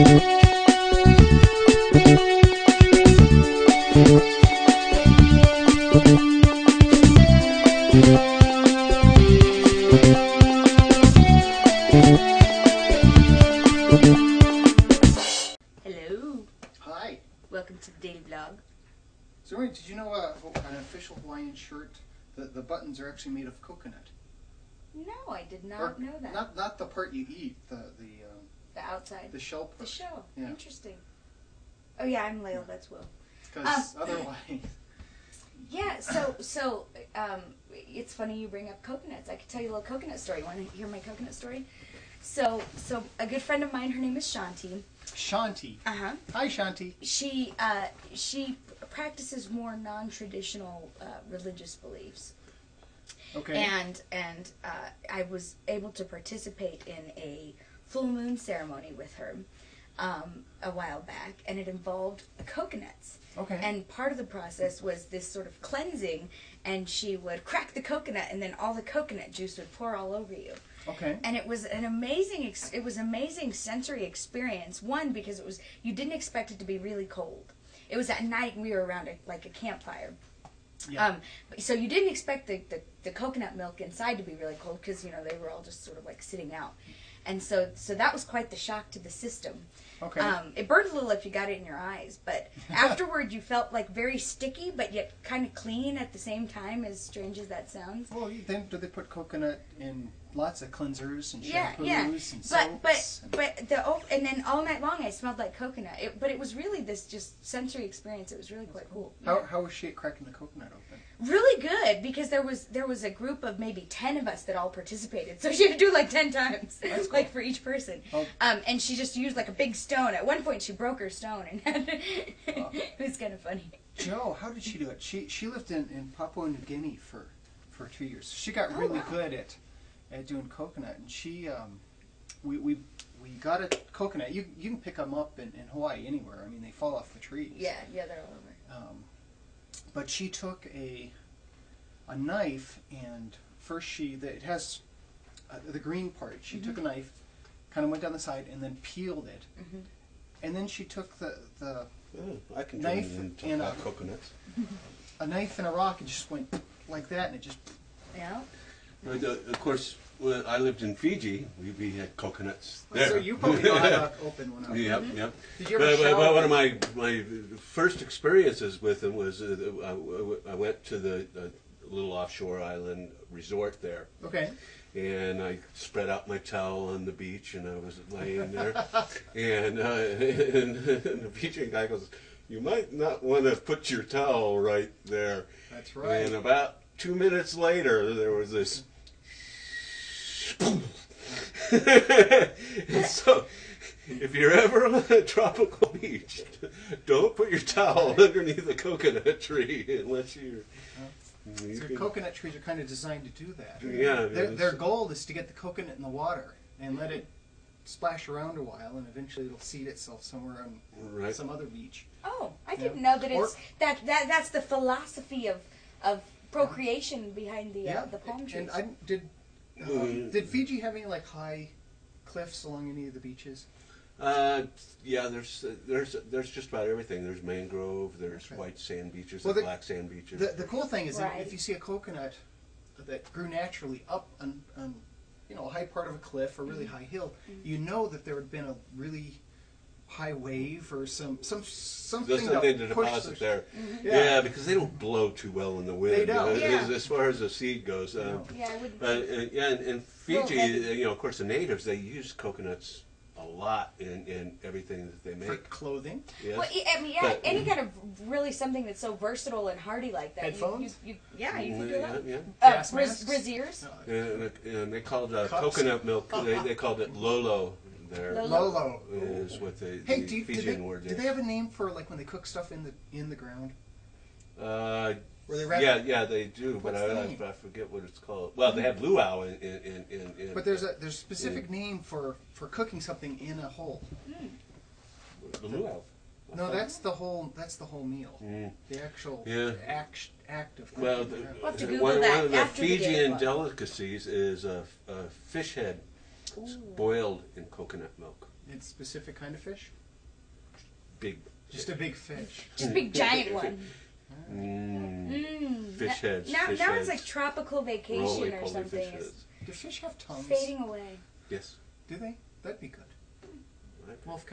Hello. Hi. Welcome to the daily vlog. Zoe, did you know an official Hawaiian shirt, the buttons are actually made of coconut? No, I did not know that. Not the part you eat, the outside. the shell part. The shell. Yeah. Interesting. Oh yeah, I'm Layle. That's Will. Because otherwise. Yeah. So it's funny you bring up coconuts. I could tell you a little coconut story. Want to hear my coconut story? So a good friend of mine, her name is Shanti. Shanti. Uh-huh. Hi, Shanti. She practices more non-traditional religious beliefs. Okay. And I was able to participate in a full moon ceremony with her a while back, and it involved coconuts. Okay. And part of the process was this sort of cleansing, and she would crack the coconut, and then all the coconut juice would pour all over you. Okay. And it was an amazing, amazing sensory experience. One, because you didn't expect it to be really cold. It was at night, and we were around a campfire. Yeah. So you didn't expect the coconut milk inside to be really cold because, you know, they were all just sort of like sitting out. And so that was quite the shock to the system. Okay. It burned a little if you got it in your eyes, but afterward you felt like very sticky, but yet kind of clean at the same time, as strange as that sounds. Well, then do they put coconut in lots of cleansers and shampoos and soaps? And then all night long I smelled like coconut. But it was really this just sensory experience. It was really quite cool. How was she at cracking the coconut open? Really good, because there was a group of maybe 10 of us that all participated, so she had to do like 10 times, That's cool. like for each person. Oh. And she just used like a big stone. At one point she broke her stone, and it was kind of funny. Joe, how did she do it? She lived in Papua New Guinea for 2 years. She got really good at doing coconut, and she we got a coconut. You can pick them up in Hawaii anywhere. I mean, they fall off the trees. Yeah, they're all over. But she took a knife, and first it has the green part. She took a knife, kind of went down the side, and then peeled it. And then she took the I can knife and coconuts. a knife and a rock, and just went like that, and it just. Yeah. Of course, when I lived in Fiji, we had coconuts there. So you probably know how to open one up. Yep, yep. Did you ever but one of my first experiences with them was I went to the little offshore island resort there. Okay. And I spread out my towel on the beach, and I was laying there, and the Fijian guy goes, "You might not want to put your towel right there." That's right. And about 2 minutes later, there was this. And so, if you're ever on a tropical beach, don't put your towel underneath a coconut tree unless you're. So coconut trees are kind of designed to do that. Yeah. Their goal is to get the coconut in the water and let it splash around a while, and eventually it'll seed itself somewhere on some other beach. Oh, I didn't know that it's that's the philosophy of procreation behind the palm trees. And did Fiji have any like high cliffs along any of the beaches? Yeah, there's just about everything. There's mangrove, there's white sand beaches, there's black sand beaches. The cool thing is that if you see a coconut that grew naturally up on a high part of a cliff or really high hill, you know that there had been a really high wave or something to deposit there. Yeah, because they don't blow too well in the wind. They don't. As far as the seed goes. And Fiji, of course, the natives, they use coconuts a lot in everything that they make. For clothing. Yes. Well, I mean, any kind of really something that's so versatile and hardy like that. Headphones? You can do that. Gas masks? Braziers? And they called coconut milk, they called it Lolo. Lolo is what the Fijian word is. Do they have a name for like when they cook stuff in the ground? Yeah, they do, but I forget what it's called. Well, they have luau in but there's a specific name for cooking something in a hole. The luau. No, that's the whole meal. The actual act of cooking. Well, one of the Fijian delicacies is a fish head. It's Ooh. boiled in coconut milk. It's a specific kind of fish? Big. Just a big fish. Just a big giant one. Fish heads. Now, fish now heads. it's like tropical vacation Roly or poly something. fish It's heads. Do fish have tongues? fading away. Yes. Do they? That'd be good. Right. Wolf